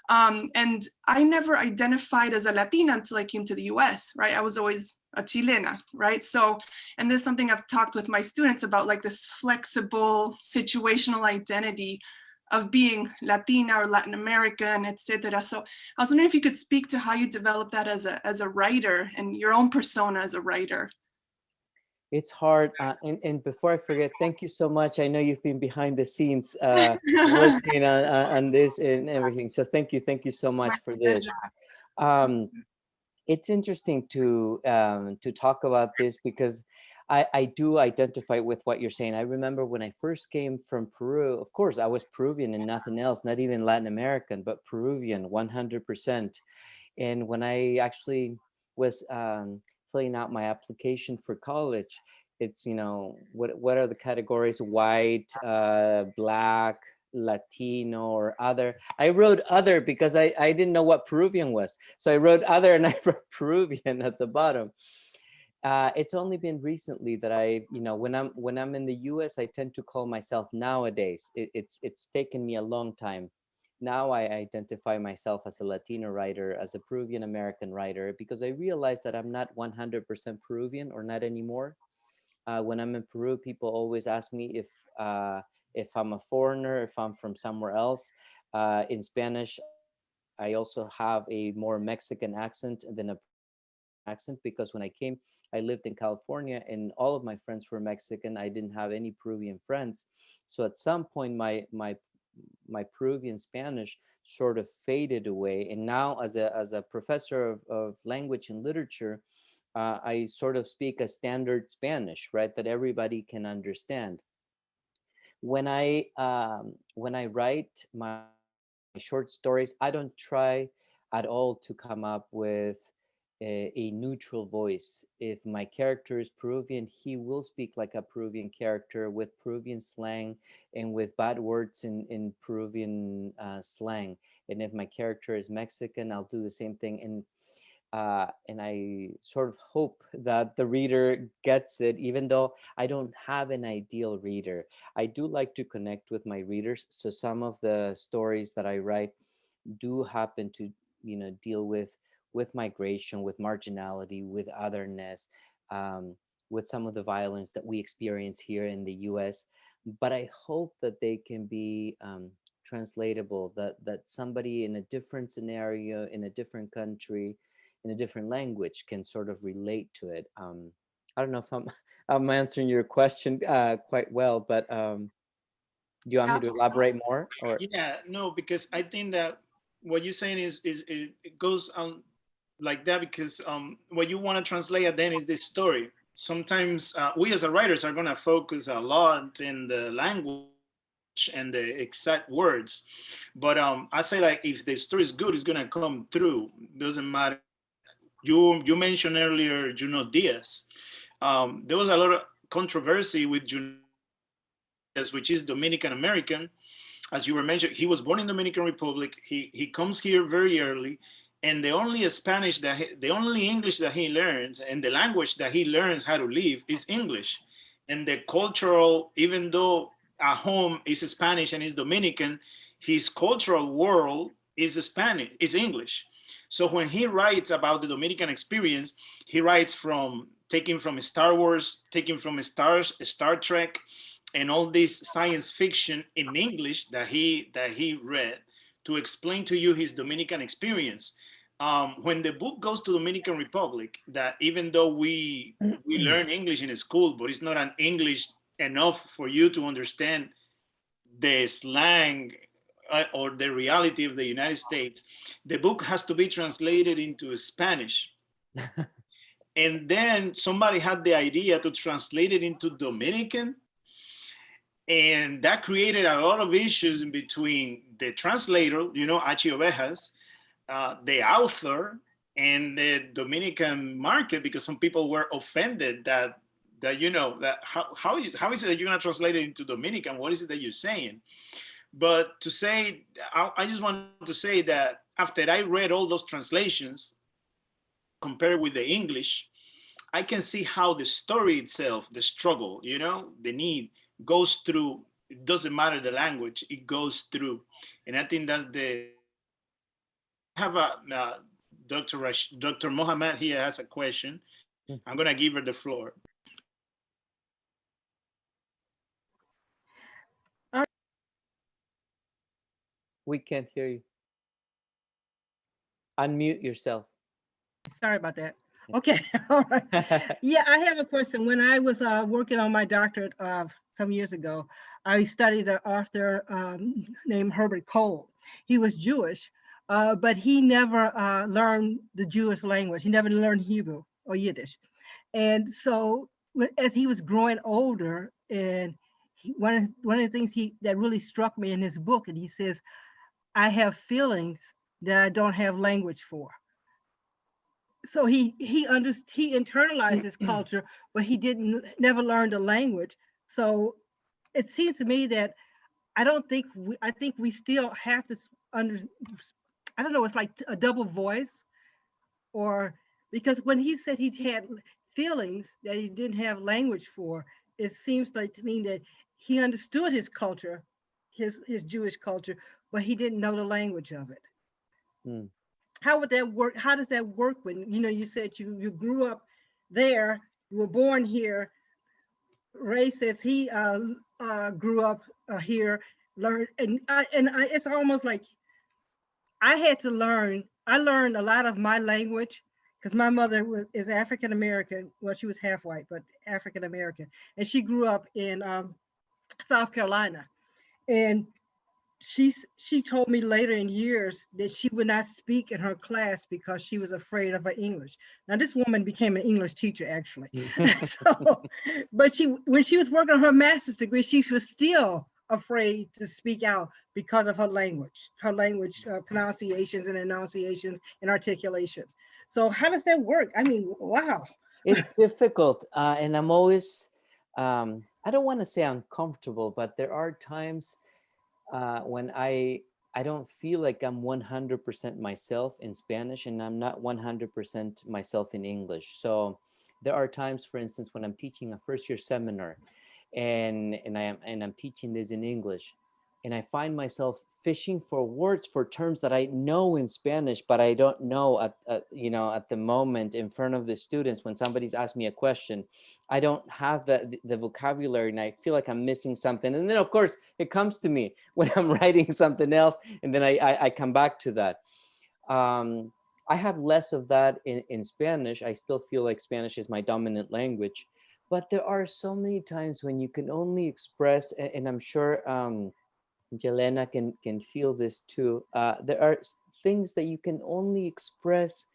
And I never identified as a Latina until I came to the US, right? I was always a Chilena, right? So, and this is something I've talked with my students about, like this flexible situational identity of being Latina or Latin American, etc. So I was wondering if you could speak to how you developed that as a writer and your own persona as a writer. It's hard. And before I forget, thank you so much. I know you've been behind the scenes working on this and everything. So thank you so much for this. It's interesting to talk about this because I do identify with what you're saying. I remember when I first came from Peru, of course, I was Peruvian and nothing else, not even Latin American, but Peruvian 100%. And when I actually was filling out my application for college, it's, what are the categories? White, Black, Latino, or other. I wrote other because I didn't know what Peruvian was. So I wrote other and I wrote Peruvian at the bottom. It's only been recently that I, when I'm in the US, I tend to call myself nowadays. It's taken me a long time. Now I identify myself as a Latino writer, as a Peruvian-American writer, because I realize that I'm not 100% Peruvian, or not anymore. When I'm in Peru, people always ask me if I'm a foreigner, if I'm from somewhere else. In Spanish, I also have a more Mexican accent than a accent, because when I came, I lived in California and all of my friends were Mexican. I didn't have any Peruvian friends. So at some point, my Peruvian Spanish sort of faded away. And now as a professor of language and literature, I sort of speak a standard Spanish, right, that everybody can understand. When I write my short stories, I don't try at all to come up with a neutral voice. If my character is Peruvian, he will speak like a Peruvian character with Peruvian slang and with bad words in Peruvian slang. And if my character is Mexican, I'll do the same thing. And I sort of hope that the reader gets it, even though I don't have an ideal reader. I do like to connect with my readers. So some of the stories that I write do happen to, deal with migration, with marginality, with otherness, with some of the violence that we experience here in the US. But I hope that they can be translatable, that somebody in a different scenario, in a different country, in a different language can sort of relate to it. I don't know if I'm answering your question quite well, but do you want me to elaborate more? Or Yeah, no, because I think that what you're saying is it goes on like that because what you want to translate at then is the story. Sometimes we as a writers are gonna focus a lot in the language and the exact words, but I say like if the story is good, it's gonna come through. Doesn't matter. You mentioned earlier, Diaz. There was a lot of controversy with Diaz, which is Dominican American. As you were mentioning, he was born in Dominican Republic. He comes here very early, and the only the only English that he learns, and the language that he learns how to live is English. And the cultural, even though at home is Spanish and is Dominican, his cultural world is Spanish, is English. So when he writes about the Dominican experience, he writes from taking from Star Wars, taking from Star Trek, and all this science fiction in English that he read to explain to you his Dominican experience. When the book goes to Dominican Republic, that even though we learn English in school, but it's not an English enough for you to understand the slang or the reality of the United States, the book has to be translated into Spanish. And then somebody had the idea to translate it into Dominican. And that created a lot of issues in between the translator, Achi Ovejas, the author, and the Dominican market, because some people were offended that how is it that you're going to translate it into Dominican? What is it that you're saying? But to say, I just want to say that after I read all those translations, compared with the English, I can see how the story itself, the struggle, the need goes through. It doesn't matter the language, it goes through. And I think that's I have Dr. Mohammed here has a question. I'm going to give her the floor. we can't hear you. Unmute yourself. Sorry about that. Okay, all right. Yeah, I have a question. When I was working on my doctorate some years ago, I studied an author named Herbert Cole. He was Jewish, but he never learned the Jewish language. He never learned Hebrew or Yiddish. And so as he was growing older, and one of the things that really struck me in his book, and he says, I have feelings that I don't have language for. So he internalized his culture, but he never learned a language. So it seems to me that I think we still have this I don't know, it's like a double voice, or because when he said he had feelings that he didn't have language for, it seems like to me that he understood his culture, his Jewish culture, but he didn't know the language of it. How would that work? How does that work when, you said you grew up there, you were born here. Ray says he grew up here, learned, and it's almost like I had to learn. I learned a lot of my language because my mother is African American. Well, she was half white, but African American, and she grew up in South Carolina. And she told me later in years that she would not speak in her class because she was afraid of her English. Now this woman became an English teacher actually. So, but when she was working on her master's degree, she was still afraid to speak out because of her language pronunciations and enunciations and articulations. So how does that work? I mean, wow. It's difficult, and I'm always, I don't want to say uncomfortable, but there are times when I don't feel like I'm 100% myself in Spanish, and I'm not 100% myself in English. So there are times, for instance, when I'm teaching a first-year seminar, and I'm teaching this in English, and I find myself fishing for words for terms that I know in Spanish, but I don't know at the moment in front of the students. When somebody's asked me a question, I don't have the vocabulary, and I feel like I'm missing something. And then of course it comes to me when I'm writing something else, and then I come back to that. I have less of that in Spanish. I still feel like Spanish is my dominant language, but there are so many times when you can only express, and I'm sure Jelena can feel this too. There are things that you can only express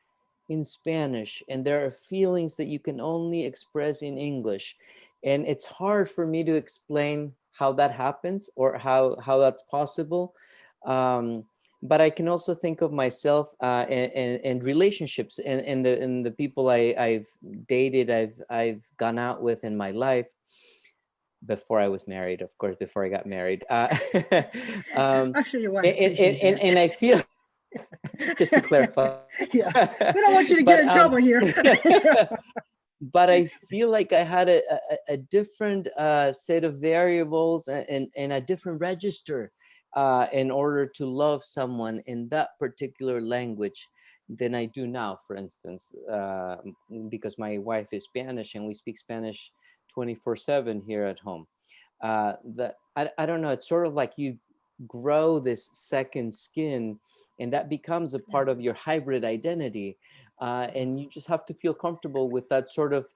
in Spanish, and there are feelings that you can only express in English. And it's hard for me to explain how that happens or how that's possible. But I can also think of myself and relationships and the people I've dated, I've gone out with in my life. Before I was married, of course, before I got married. I'll show you why. And I feel, just to clarify. Yeah, we don't want you to get in trouble here. But I feel like I had a different set of variables and a different register in order to love someone in that particular language than I do now, for instance, because my wife is Spanish and we speak Spanish 24/7 here at home. I don't know, it's sort of like you grow this second skin, and that becomes a part of your hybrid identity. And you just have to feel comfortable with that sort of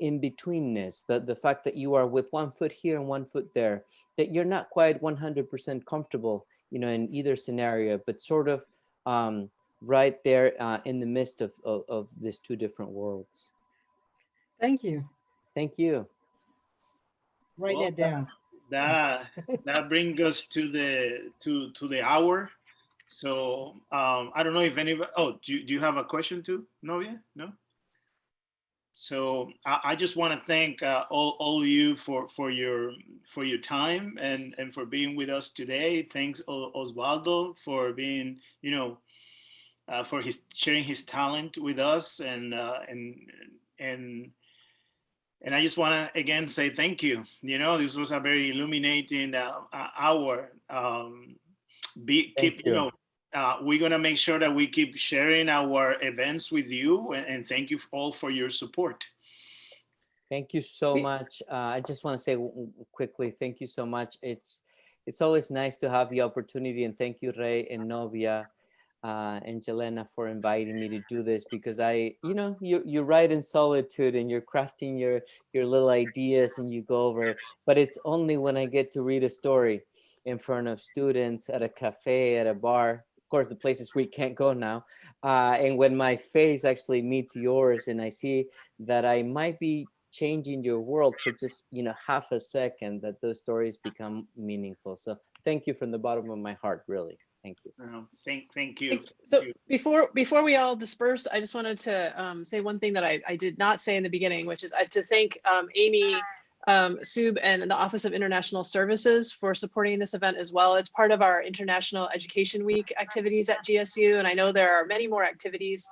in-betweenness, the fact that you are with one foot here and one foot there, that you're not quite 100% comfortable, in either scenario, but sort of right there in the midst of these two different worlds. Thank you. Thank you. Write that down. That brings us to the hour. So I don't know if anybody. Oh, do you have a question too, Novia? No. So I just want to thank all of you for your time and for being with us today. Thanks Oswaldo for being for sharing his talent with us and I just want to again say thank you. This was a very illuminating hour. We're gonna make sure that we keep sharing our events with you, and thank you all for your support. Thank you so much. I just want to say quickly, thank you so much. It's always nice to have the opportunity, and thank you, Rey and Novia and Jelena, for inviting me to do this, because you write in solitude and you're crafting your little ideas and you go over it, but it's only when I get to read a story in front of students at a cafe, at a bar, of course the places we can't go now, and when my face actually meets yours and I see that I might be changing your world for just half a second, that those stories become meaningful. So thank you from the bottom of my heart, really. Thank you. Thank you. So before we all disperse, I just wanted to say one thing that I did not say in the beginning, which is to thank Amy Sub and the Office of International Services for supporting this event as well. It's part of our International Education Week activities at GSU, and I know there are many more activities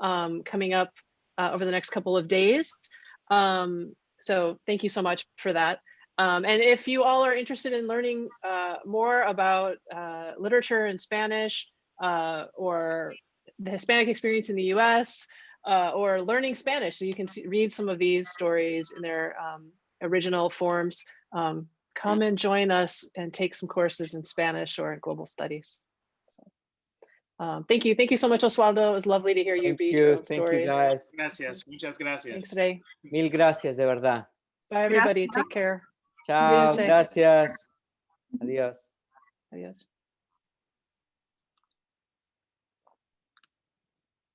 coming up over the next couple of days. So thank you so much for that. And if you all are interested in learning more about literature in Spanish or the Hispanic experience in the US, or learning Spanish, so you can read some of these stories in their original forms, come and join us and take some courses in Spanish or in global studies. So, thank you. Thank you so much, Oswaldo. It was lovely to hear you read your own stories. Thank you, guys. Gracias. Muchas gracias. Thanks, Rey. Mil gracias, de verdad. Bye, everybody. Take care. Chao. Cuídense. Gracias. Adiós. Adiós.